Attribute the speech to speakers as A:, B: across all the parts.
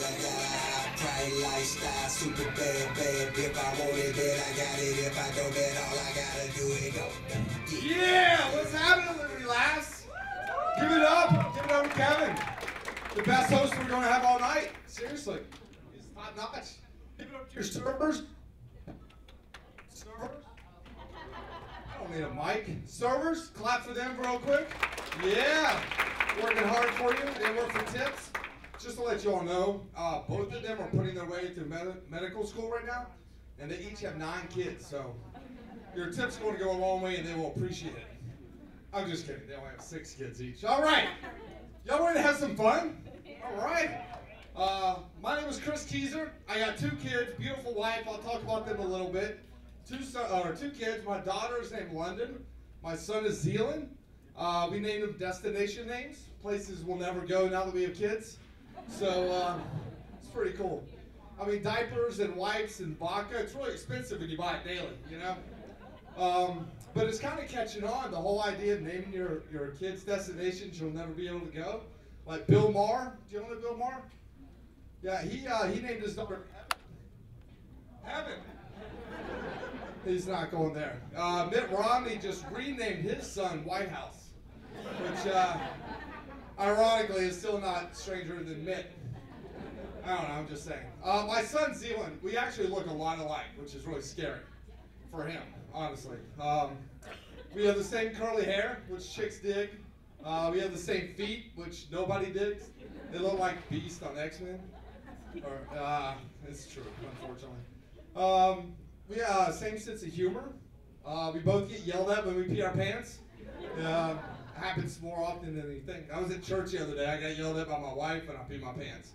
A: Bright lifestyle, super bad, bad. If I want it, then I got it. If I don't, then all I gotta do is go.
B: Yeah, what's happening, Liberty Laughs? Give it up to Kevin. The best host we're gonna have all night. Seriously, he's top notch. Give it up to your servers. Servers? I don't need a mic. Servers, clap for them real quick. Yeah, working hard for you. They work for tips. Just to let you all know, both of them are putting their way through medical school right now, and they each have 9 kids, so your tip's going to go a long way, and they will appreciate it. I'm just kidding. They only have 6 kids each. All right. Y'all ready to have some fun? All right. My name is Chris Keyser. I got 2 kids, beautiful wife. I'll talk about them a little bit. 2 kids. My daughter is named London. My son is Zealand. We named them destination names, places we'll never go now that we have kids. So it's pretty cool. I mean, diapers and wipes and vodka, it's really expensive when you buy it daily, you know? But it's kind of catching on, the whole idea of naming your kids destinations you'll never be able to go. Like Bill Maher, do you know Bill Maher? Yeah, he named his daughter Heaven. He's not going there. Mitt Romney just renamed his son White House, which ironically is still not stranger than Mitt. I don't know, I'm just saying. My son Zealand, we actually look a lot alike, which is really scary for him, honestly. We have the same curly hair, which chicks dig. We have the same feet, which nobody digs. They look like Beast on X-Men. It's true, unfortunately. We have same sense of humor. We both get yelled at when we pee our pants. Happens more often than you think. I was at church the other day. I got yelled at by my wife and I peed my pants.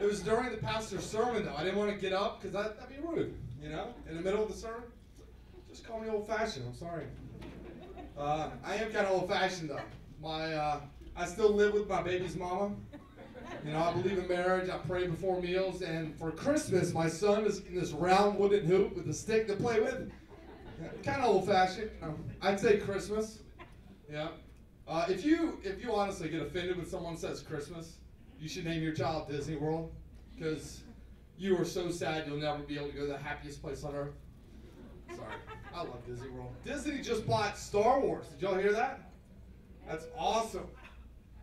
B: It was during the pastor's sermon, though. I didn't want to get up because that'd be rude, you know, in the middle of the sermon. Just call me old-fashioned. I'm sorry. I am kind of old-fashioned, though. I still live with my baby's mama. You know, I believe in marriage. I pray before meals. And for Christmas, my son is in this round wooden hoop with a stick to play with. Kind of old-fashioned. I'd say Christmas. Yeah. If you honestly get offended when someone says Christmas, you should name your child Disney World, because you are so sad you'll never be able to go to the happiest place on earth. Sorry, I love Disney World. Disney just bought Star Wars. Did y'all hear that? That's awesome.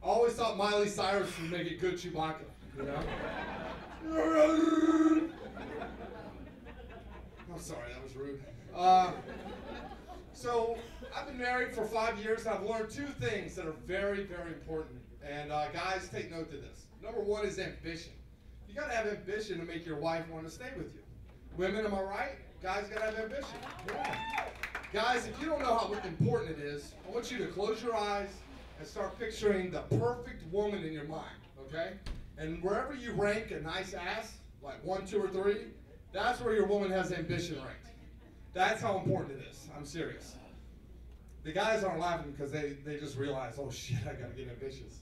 B: I always thought Miley Cyrus would make a good Chewbacca, you know? I'm sorry, that was rude. So I've been married for 5 years, and I've learned 2 things that are very, very important. And guys, take note of this. Number 1 is ambition. You gotta have ambition to make your wife want to stay with you. Women, am I right? Guys gotta have ambition. Yeah. Guys, if you don't know how important it is, I want you to close your eyes and start picturing the perfect woman in your mind, okay? And wherever you rank a nice ass, like 1, 2, or 3, that's where your woman has ambition ranked. That's how important it is. I'm serious. The guys aren't laughing because they just realize, oh shit, I gotta get ambitious.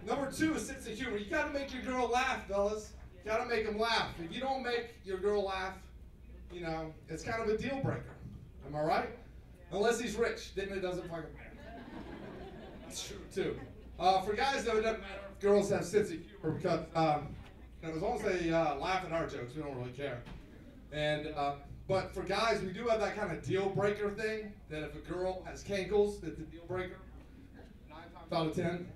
B: Number 2 is sense of humor. You gotta make your girl laugh, fellas. You gotta make them laugh. If you don't make your girl laugh, you know, it's kind of a deal breaker. Am I right? Unless he's rich, then it doesn't fucking matter. That's true too. For guys though, it doesn't matter if girls have sense of humor because as long as they laugh at our jokes, we don't really care. And but for guys, we do have that kind of deal breaker thing, that if a girl has cankles, that's a deal breaker. 9 times out of 10.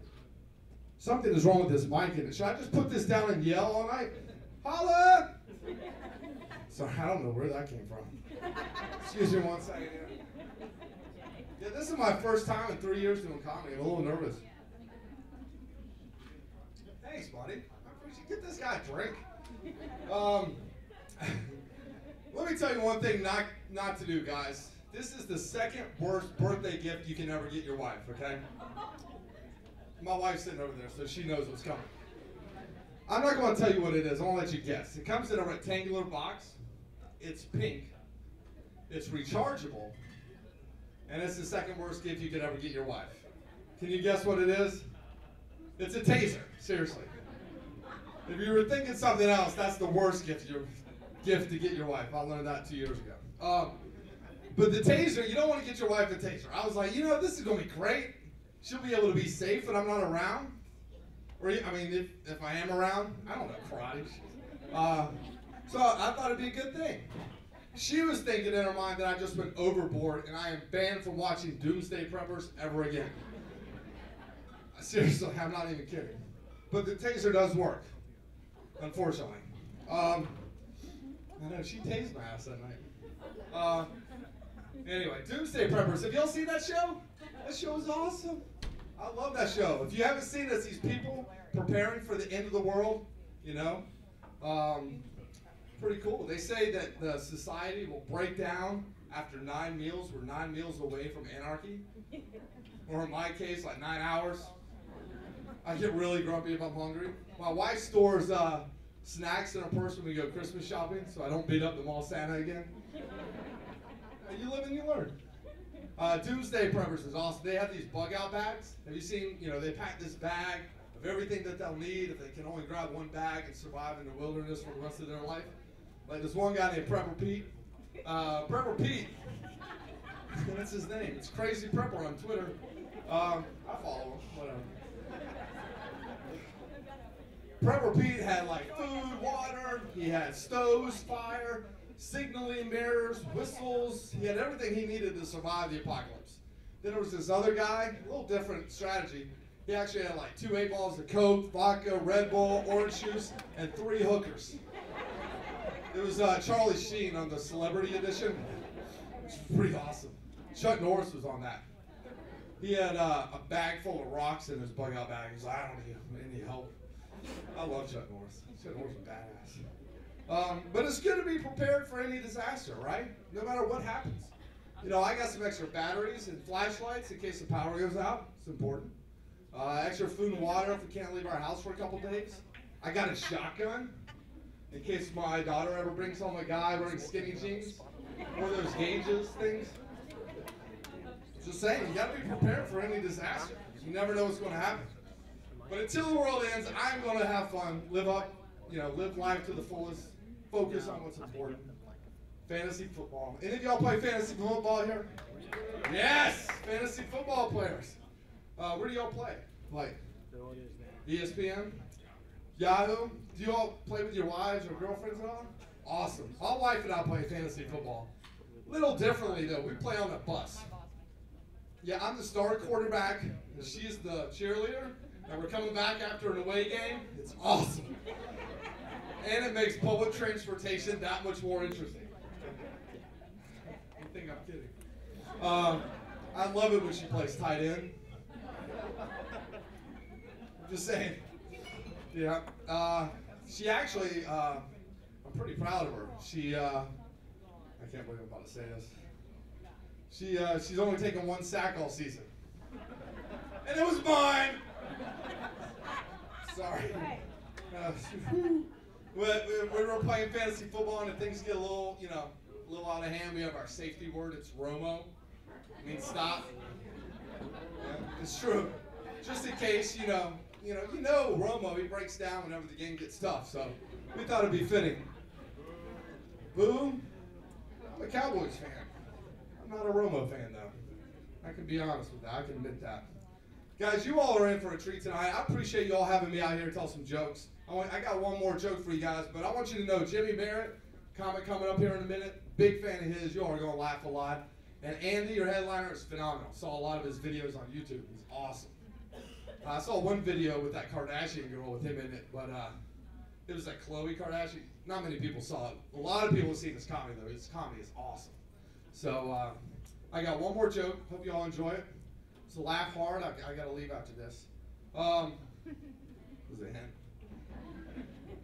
B: Something is wrong with this mic in it. Should I just put this down and yell all night? Holla! Sorry, I don't know where that came from. Excuse me 1 second here. Yeah, this is my first time in 3 years doing comedy. I'm a little nervous. Thanks, buddy. I appreciate. Get this guy a drink. Let me tell you one thing not to do, guys. This is the 2nd worst birthday gift you can ever get your wife, okay? My wife's sitting over there, so she knows what's coming. I'm not going to tell you what it is. I won't let you guess. It comes in a rectangular box. It's pink. It's rechargeable. And it's the 2nd worst gift you could ever get your wife. Can you guess what it is? It's a taser. Seriously. If you were thinking something else, that's the worst gift to get your wife. I learned that 2 years ago. But the taser, you don't want to get your wife a taser. I was like, you know, this is going to be great. She'll be able to be safe when I'm not around. Or, I mean, if I am around, I don't know karate. So I thought it'd be a good thing. She was thinking in her mind that I just went overboard and I am banned from watching Doomsday Preppers ever again. Seriously, I'm not even kidding. But the taser does work, unfortunately. I know, she tased my ass that night. Anyway, Doomsday Preppers. Have y'all seen that show? That show is awesome. I love that show. If you haven't seen it, it's these people preparing for the end of the world, you know. Pretty cool. They say that the society will break down after 9 meals. We're 9 meals away from anarchy. Or in my case, like 9 hours. I get really grumpy if I'm hungry. My wife stores snacks in her purse when we go Christmas shopping, so I don't beat up the mall Santa again. You live and you learn. Doomsday Preppers is awesome. They have these bug out bags. Have you seen, you know, they pack this bag of everything that they'll need if they can only grab one bag and survive in the wilderness for the rest of their life. Like this one guy named Prepper Pete. Prepper Pete, that's his name. It's Crazy Prepper on Twitter. I follow him, whatever. Prepper Pete had like food, water, he had stoves, fire, signaling mirrors, whistles. He had everything he needed to survive the apocalypse. Then there was this other guy, a little different strategy. He actually had like 2 8-balls of Coke, vodka, Red Bull, orange juice, and 3 hookers. It was Charlie Sheen on the Celebrity Edition, which was pretty awesome. Chuck Norris was on that. He had a bag full of rocks in his bug out bag. He's like, I don't need any help. I love Chuck Norris. Chuck Norris is badass. But it's good to be prepared for any disaster, right? No matter what happens. You know, I got some extra batteries and flashlights in case the power goes out. It's important. Extra food and water if we can't leave our house for a couple days. I got a shotgun in case my daughter ever brings home a guy wearing skinny jeans or those gauges things. Just saying, you gotta be prepared for any disaster. You never know what's gonna happen. But until the world ends, I'm gonna have fun, live life to the fullest, focus on what's important. Fantasy football. Any of y'all play fantasy football here? Yes, fantasy football players. Where do y'all play? Like ESPN? Yahoo? Do you all play with your wives or girlfriends at all? Awesome. My wife and I play fantasy football. Little differently though, we play on a bus. Yeah, I'm the star quarterback, and she's the cheerleader, and we're coming back after an away game. It's awesome. And it makes public transportation that much more interesting. You think I'm kidding? I love it when she plays tight end. I'm just saying. Yeah. She actually, I'm pretty proud of her. She, I can't believe I'm about to say this. She's only taken 1 sack all season. And it was mine! Sorry. We were playing fantasy football and if things get a little, a little out of hand, we have our safety word. It's Romo. It means stop. Yeah, it's true. Just in case, you know Romo, he breaks down whenever the game gets tough, so we thought it'd be fitting. Boom. I'm a Cowboys fan. I'm not a Romo fan, though. I can be honest with that. I can admit that. Guys, you all are in for a treat tonight. I appreciate you all having me out here to tell some jokes. I got one more joke for you guys, but I want you to know Jimmy Barrett, comic coming up here in a minute. Big fan of his. You all are going to laugh a lot. And Andy, your headliner, is phenomenal. Saw a lot of his videos on YouTube. He's awesome. I saw one video with that Kardashian girl with him in it, but it was like Khloe Kardashian. Not many people saw it. A lot of people have seen his comedy, though. His comedy is awesome. So I got one more joke. Hope you all enjoy it. So laugh hard. I got to leave after this. Was it him?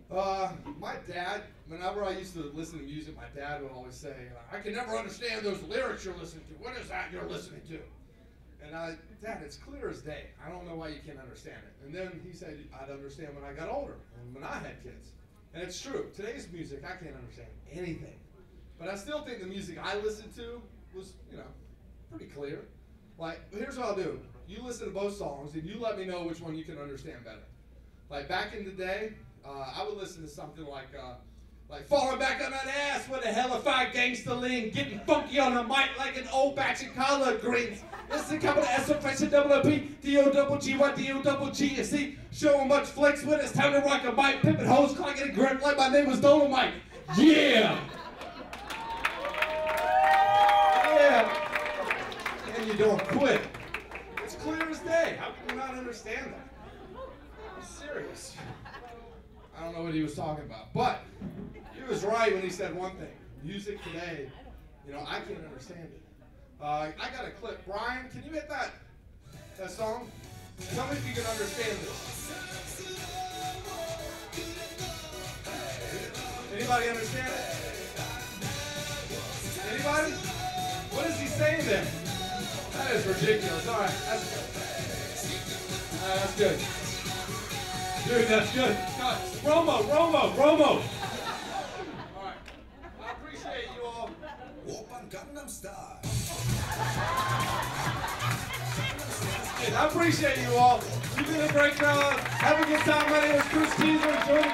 B: My dad, whenever I used to listen to music, my dad would always say, I can never understand those lyrics you're listening to. What is that you're listening to? And Dad, it's clear as day. I don't know why you can't understand it. And then he said I'd understand when I got older and when I had kids. And it's true. Today's music, I can't understand anything. But I still think the music I listened to was, pretty clear. Like, here's what I'll do. You listen to both songs and you let me know which one you can understand better. Like back in the day, I would listen to something like Like falling back on that ass with a hellified gangster lean, getting funky on the mic like an old batch of collard greens. This is a couple of S O F double P D O double G Y D O double G. You see, showing much flex with it's time to rock a mic, pimping hoes, clocking a grip like my name was Dolomite. Yeah. Yeah. And you don't quit. It's clear as day. How can you not understand that? I'm serious. I don't know what he was talking about, but he was right when he said one thing. Music today, you know, I can't understand it. I got a clip. Brian, can you hit that song? Tell me if you can understand this. Anybody understand it? Anybody? What is he saying there? That is ridiculous. All right, that's good. That's good. Dude, that's good. Romo. All right. I appreciate you all.
A: Open Gangnam Style.
B: I appreciate you all. You've been a great crowd. Have a good time. My name is Chris Teaser. Enjoy the